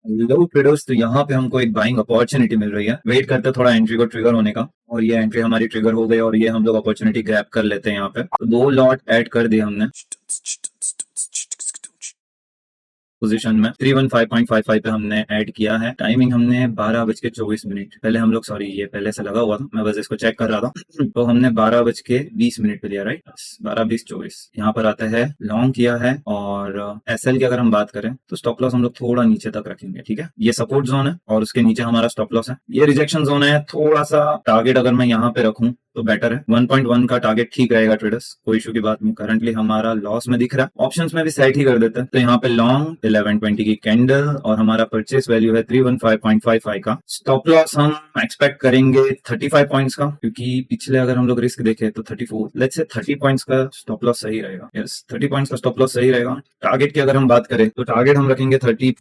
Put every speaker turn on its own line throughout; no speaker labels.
Hello traders, तो यहाँ पे हमको एक बाइंग अपॉर्चुनिटी मिल रही है। वेट करते हैं थोड़ा एंट्री को ट्रिगर होने का, और ये एंट्री हमारी ट्रिगर हो गई और ये हम लोग अपॉर्चुनिटी ग्रैब कर लेते हैं। यहाँ पे तो 2 लॉट ऐड कर दिए हमने पोजीशन में। 315.55 पे हमने ऐड किया है। टाइमिंग हमने 12:24। पहले हम लोग, सॉरी ये पहले से लगा हुआ था, मैं बस इसको चेक कर रहा था। तो हमने 12:20 पे लिया, राइट। 12:20-24 यहाँ पर आता है, लॉन्ग किया है। और एसएल की अगर हम बात करें तो स्टॉप लॉस हम लोग थोड़ा नीचे तक रखेंगे, ठीक है। ये सपोर्ट जोन है और उसके नीचे हमारा स्टॉप लॉस है। ये रिजेक्शन जोन है। थोड़ा सा टारगेट अगर मैं यहाँ पे रखूं तो बेटर है। 1.1 का टारगेट ठीक रहेगा ट्रेडर्स, कोई इशू की बात नहीं। करंटली हमारा लॉस में दिख रहा है। ऑप्शंस में भी सेट ही कर देते हैं। तो यहाँ पे लॉन्ग 1120 की कैंडल और हमारा परचेस वैल्यू है 315.55 का। स्टॉप लॉस हम एक्सपेक्ट करेंगे 35 पॉइंट्स का, क्योंकि पिछले अगर हम लोग रिस्क देखें तो 34, लेट्स से 30 पॉइंट्स का स्टॉप लॉस सही रहेगा। यस, 30 पॉइंट्स का स्टॉप लॉस सही रहेगा। टारगेट की अगर हम बात करें तो टारगेट हम रखेंगे 30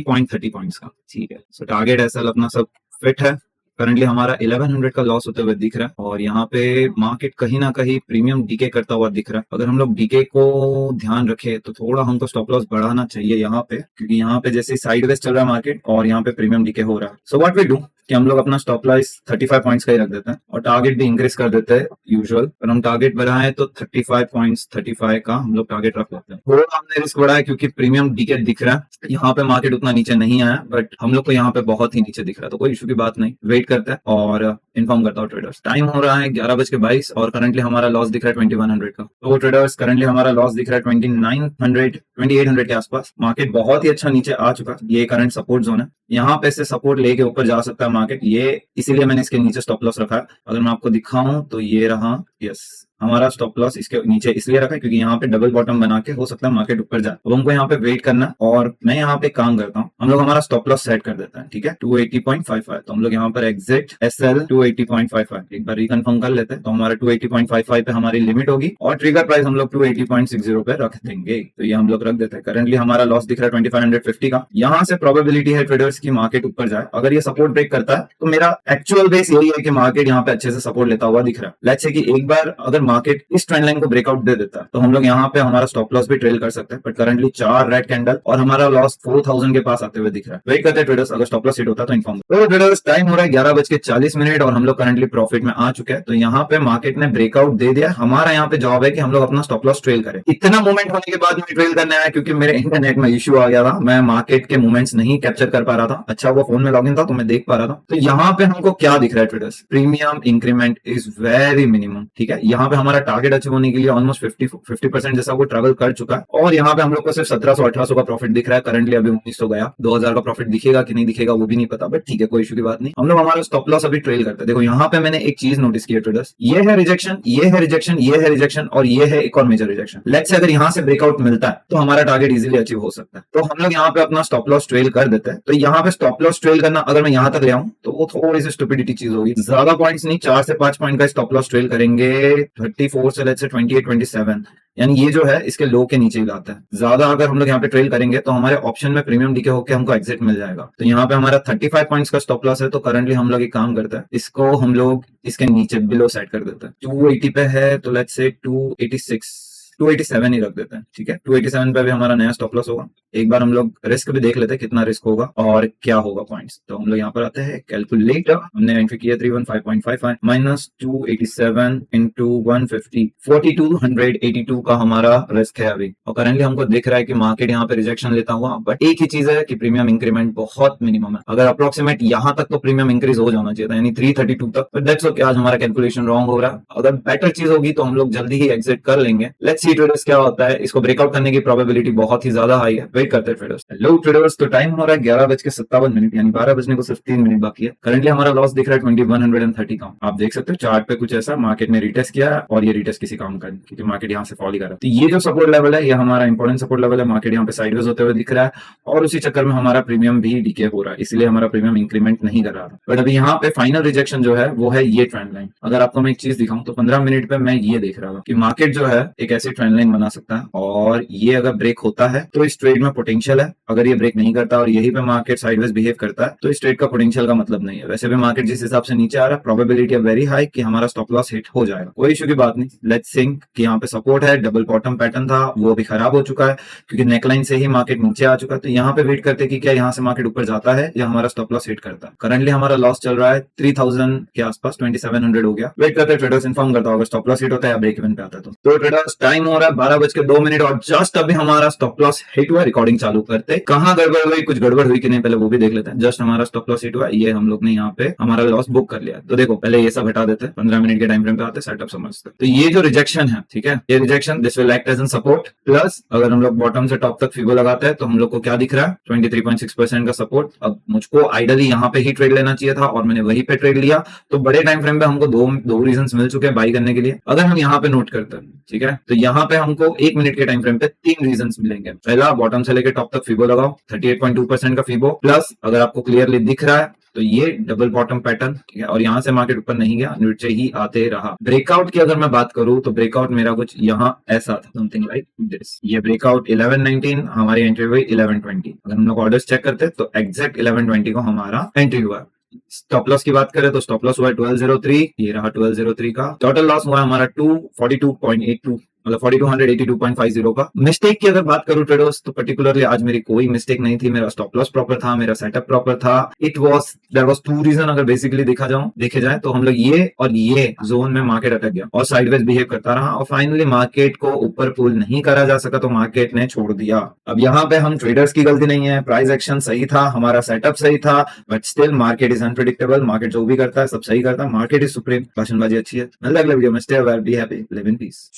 पॉइंट्स का, ठीक है। सो टारगेट एसएल अपना सब फिट है। करंटली हमारा 1100 का लॉस होते हुए दिख रहा है और यहाँ पे मार्केट कहीं ना कहीं प्रीमियम डीके करता हुआ दिख रहा है। अगर हम लोग डीके को ध्यान रखें तो थोड़ा हमको स्टॉप लॉस बढ़ाना चाहिए यहाँ पे, क्योंकि यहाँ पे जैसे साइडवेज चल रहा है मार्केट और यहाँ पे प्रीमियम डीके हो रहा है। सो व्हाट वी डू कि हम लोग अपना स्टॉप लॉस 35 पॉइंट्स का ही रख देते हैं और टारगेट भी इंक्रीज कर देते हैं यूजुअल। पर हम टारगेट बढ़ाएं तो 35 पॉइंट्स, 35 का हम लोग टारगेट रख लेते हैं। थोड़ा हमने रिस्क बढ़ाया क्योंकि प्रीमियम डीके दिख रहा है। यहाँ पे मार्केट उतना नीचे नहीं आया, बट हम लोग को यहाँ पे बहुत ही नीचे दिख रहा है, तो कोई इशू की बात नहीं। वेट करते हैं और इन्फॉर्म करता हूँ ट्रेडर्स। टाइम हो रहा है 11:22 और करंटली हमारा लॉस दिख रहा है 2100 का। तो ट्रेडर्स करंटली हमारा लॉस दिख रहा है 2800 के आसपास। मार्केट बहुत ही अच्छा नीचे आ चुका है। ये करंट सपोर्ट जोन है, यहाँ पे से सपोर्ट लेके ऊपर जा सकता है मार्केट। ये इसीलिए मैंने इसके नीचे स्टॉप लॉस रखा है। अगर मैं आपको दिखाऊं तो ये रहा, यस, हमारा स्टॉप लॉस इसके नीचे इसलिए रखा है क्योंकि यहाँ पे डबल बॉटम बना के हो सकता है मार्केट ऊपर जाए। अब हमको यहाँ पे वेट करना, और मैं यहाँ पे काम करता हूँ, हम लोग हमारा स्टॉप लॉस सेट कर देता है, ठीक है, 280.55। तो हम लोग यहाँ पर एग्जिट एसएल 280.55 एक बार रिकन्फर्म कर लेते हैं। तो हमारा 280.55 पे हमारी लिमिट होगी और ट्रिगर प्राइस हम लोग 280.60 पे रख देंगे। तो ये हम लोग रख देते हैं। करंटली हमारा लॉस दिख रहा है 2550 का। यहाँ से प्रोबेबिलिटी है ट्रेडर्स की मार्केट ऊपर जाए। अगर ये सपोर्ट ब्रेक करता है तो मेरा एक्चुअल बेस यही है कि मार्केट यहाँ पे अच्छे से सपोर्ट लेता हुआ दिख रहा है। लेट्स से कि एक बार अगर मार्केट इस ट्रेंड लाइन को ब्रेकआउट दे देता है तो हम लोग यहाँ पे हमारा स्टॉप लॉस भी ट्रेल कर सकते हैं। बट करंटली 4 रेड कैंडल और हमारा लॉस 4000 के पास आते हुए दिख रहा है। वेट करते हैं ट्रेडर्स, अगर स्टॉप लॉस हिट होता है तो इन्फॉर्म। तो ट्रेडर्स टाइम हो रहा है 11:40 और हम लोग करंटली प्रॉफिट में आ चुके हैं। तो यहाँ पे मार्केट ने ब्रेकआउट दे दिया। हमारा यहाँ पे जॉब है कि हम लोग अपना स्टॉप लॉस ट्रेल करें। इतना मूवमेंट होने के बाद में ट्रेल करना है क्योंकि मेरे इंटरनेट में इश्यू आ गया था। मैं मार्केट के मूवमेंट्स नहीं कैप्चर कर पा रहा था। अच्छा वो फोन में लॉगिन था तो मैं देख पा रहा था। तो यहाँ पे हमको क्या दिख रहा है traders, premium increment is very minimum, ठीक है। यहाँ पे हमारा टारगेट अचीव होने के लिए ऑलमोस्ट 50% जैसा वो ट्रेवल कर चुका है और यहाँ पे हम लोग को सिर्फ 1700-1800 का प्रॉफिट दिख रहा है। करंटली अभी 1900 गया। 2000 का प्रॉफिट दिखेगा कि नहीं दिखेगा वो भी नहीं पता, बट ठीक है, कोई इशू की बात नहीं। हम लोग हमारा स्टॉप लॉस अभी ट्रेल करते हैं। देखो यहाँ पे मैंने एक चीज नोटिस की है ट्रेडर्स, ये है रिजेक्शन, ये है रिजेक्शन, ये है रिजेक्शन और ये है एक और मेजर रिजेक्शन। लेट्स से अगर यहाँ से ब्रेकआउट मिलता है तो हमारा टारगेट इजीली अचीव हो सकता है। तो हम लोग यहाँ पे अपना स्टॉप लॉस ट्रेल कर देते हैं। तो यहाँ पे स्टॉप लॉस ट्रेल करना अगर मैं यहाँ तक ले आऊं तो वो थोड़ी सी स्टुपिडिटी चीज होगी। ज्यादा पॉइंट्स नहीं, 4 से 5 पॉइंट का स्टॉप लॉस ट्रेल करेंगे 34 से लेट्स से 28-27, यानी ये जो है इसके लो के नीचे ही लाता है। ज्यादा अगर हम लोग यहाँ पे ट्रेल करेंगे तो हमारे ऑप्शन में प्रीमियम डीके होकर हमको एग्जिट मिल जाएगा। तो यहाँ पे हमारा 35 पॉइंट्स का स्टॉप लॉस है। तो करंटली हम लोग एक काम करते हैं, इसको हम लोग इसके नीचे बिलो सेट कर देते हैं। 280 पे है तो लेट्स से 287 ही रख देते हैं, ठीक है। 287 पे भी हमारा नया स्टॉप लॉस होगा। एक बार हम लोग रिस्क भी देख लेते हैं कितना रिस्क होगा और क्या होगा पॉइंट्स। तो हम लोग यहाँ पर आते हैं कैलकुलेटर, हमने एंट्री किया 315.55 माइनस 287 इंटू 150, 4282 का हमारा रिस्क है अभी। और करंटली हमको दिख रहा है कि मार्केट यहाँ पे रिजेक्शन लेता हुआ, बट एक ही चीज है कि प्रीमियम इंक्रीमेंट बहुत मिनिमम है। अगर अप्रोक्सीमेट यहाँ तक तो प्रीमियम इंक्रीज हो जाना चाहिए था, यानी 332 तक। बट दैट्स ओके, आज हमारा कैलकुलेशन रॉन्ग हो रहा है। अगर बेटर चीज होगी तो हम लोग जल्दी ही एग्जिट कर लेंगे। लेट्स सी ट्रेडर्स क्या होता है। इसको ब्रेकआउट करने की प्रोबेबिलिटी बहुत ही ज्यादा हाई है। वेट करते हैं ट्रेडर्स। हेलो ट्रेडर्स, तो टाइम हो रहा है 11:57, यानी 12 बजने को सिर्फ 3 मिनट बाकी है। करंटली हमारा लॉस दिख रहा है 2130 का। आप देख सकते हो चार्ट पे कुछ ऐसा मार्केट में रिटेस्ट किया और ये रिटेस्ट किसी काम का नहीं, क्योंकि मार्केट यहाँ से फॉल ही कर रहा है। तो ये जो सपोर्ट लेवल है ये हमारा इंपॉर्टेंट सपोर्ट लेवल है। मार्केट यहाँ पे साइडवेज होते हुए दिख रहा है और उसी चक्कर में हमारा प्रीमियम भी डीके हो रहा है, इसलिए हमारा प्रीमियम इंक्रीमेंट नहीं कर रहा था। बट अभी यहाँ पे फाइनल रिजेक्शन जो है वो है ये ट्रेंड लाइन। अगर आपको मैं एक चीज दिखाऊं तो 15 मिनट पे मैं ये देख रहा था कि मार्केट जो है एक ऐसी ट्रेंड लाइन बना सकता है, और ये अगर ब्रेक होता है तो इस ट्रेड में पोटेंशियल है। अगर ये ब्रेक नहीं करता और यही पे मार्केट साइडवेज बिहेव करता है तो इस ट्रेड का पोटेंशियल का मतलब नहीं है। वैसे भी मार्केट जिस हिसाब से नीचे आ रहा है, प्रोबेबिलिटी है वेरी हाई कि हमारा स्टॉप लॉस हिट हो जाएगा, कोई इशू की बात नहीं। लेट्स थिंक कि यहाँ पे सपोर्ट है, डबल बॉटम पैटर्न था वो भी खराब हो चुका है क्योंकि नेकलाइन से ही मार्केट नीचे आ चुका है। तो यहाँ पे वेट करते कि क्या यहाँ से मार्केट ऊपर जाता है या हमारा स्टॉप लॉस हिट करता है। करंटली हमारा लॉस चल रहा है 3000 के आसपास, 2700 हो गया। वेट करते ट्रेडर्स इन्फॉर्म करता होगा स्टॉप लॉस हिट होता है या ब्रेक इवन पे आता है। तो ट्रेडर्स टाइम हो रहा है 12:02 और जस्ट अभी हमारा स्टॉप लॉस हिट हुआ। रिकॉर्डिंग चालू करते कहाँ गड़बड़ हुई, कुछ गड़बड़ हुई कि नहीं पहले वो भी देख लेते हैं। जस्ट हमारा स्टॉप लॉस हिट हुआ, ये हम लोग ने यहाँ पे हमारा लॉस बुक कर लिया। तो देखो पहले ये सब हटा देते हैं, 15 मिनट के टाइम फ्रेम पे आते, सेटअप समझते। तो ये जो रिजेक्शन है, ठीक है, ये rejection this will act as an support. Plus अगर हम लोग बॉटम से टॉप तक फिगो लगाते हैं तो हम लोग को क्या दिख रहा है, 23.6% का सपोर्ट। अब मुझको आइडियली यहाँ पे ही ट्रेड लेना चाहिए था और मैंने वहीं पे ट्रेड लिया। तो बड़े टाइम फ्रेम पे हमको दो रीजन मिल चुके हैं बाई करने के लिए। अगर हम यहाँ पे नोट करते हैं, ठीक है, तो यहाँ पे हमको 1 मिनट के टाइम फ्रेम पे 3 रीजन मिलेंगे। पहला, बॉटम से लेकर टॉप तक फिगो लगाओ, 38.2% का फिगो। प्लस अगर आपको क्लियरली दिख रहा है तो ये डबल बॉटम पैटर्न, ठीक है, और यहां से मार्केट ऊपर नहीं गया, नीचे ही आते रहा। ब्रेकआउट की अगर मैं बात करूं तो ब्रेकआउट मेरा कुछ यहाँ ऐसा था, समथिंग लाइक दिस। ये ब्रेकआउट 1119, हमारी एंट्री हुई 1120। अगर हम लोग ऑर्डर्स चेक करते तो एग्जैक्ट 1120 को हमारा एंट्री हुआ। स्टॉप लॉस की बात करें तो स्टॉप लॉस हुआ 1203, ये रहा 1203 का। टोटल लॉस हुआ हमारा 242.82, मतलब 4282.50 का। मिस्टेक की अगर बात करूं ट्रेडर्स तो पर्टिकुलरली आज मेरी कोई मिस्टेक नहीं थी। मेरा स्टॉप लॉस प्रॉपर था, मेरा सेटअप प्रॉपर था। देयर वाज 2 रीजन अगर बेसिकली देखे जाए तो हम लोग ये और ये जोन में मार्केट अटक गया और साइडवेज बिहेव करता रहा और फाइनली मार्केट को ऊपर पुल नहीं करा जा सका तो मार्केट ने छोड़ दिया। अब यहाँ पे हम ट्रेडर्स की गलती नहीं है, प्राइस एक्शन सही था, हमारा सेटअप सही था, but still market is unpredictable. Market जो भी करता है सब सही करता है, मार्केट इज सुप्रीम। भाषणबाजी अच्छी है। मिलता है अगले वीडियो में। Stay aware, be happy, live in peace.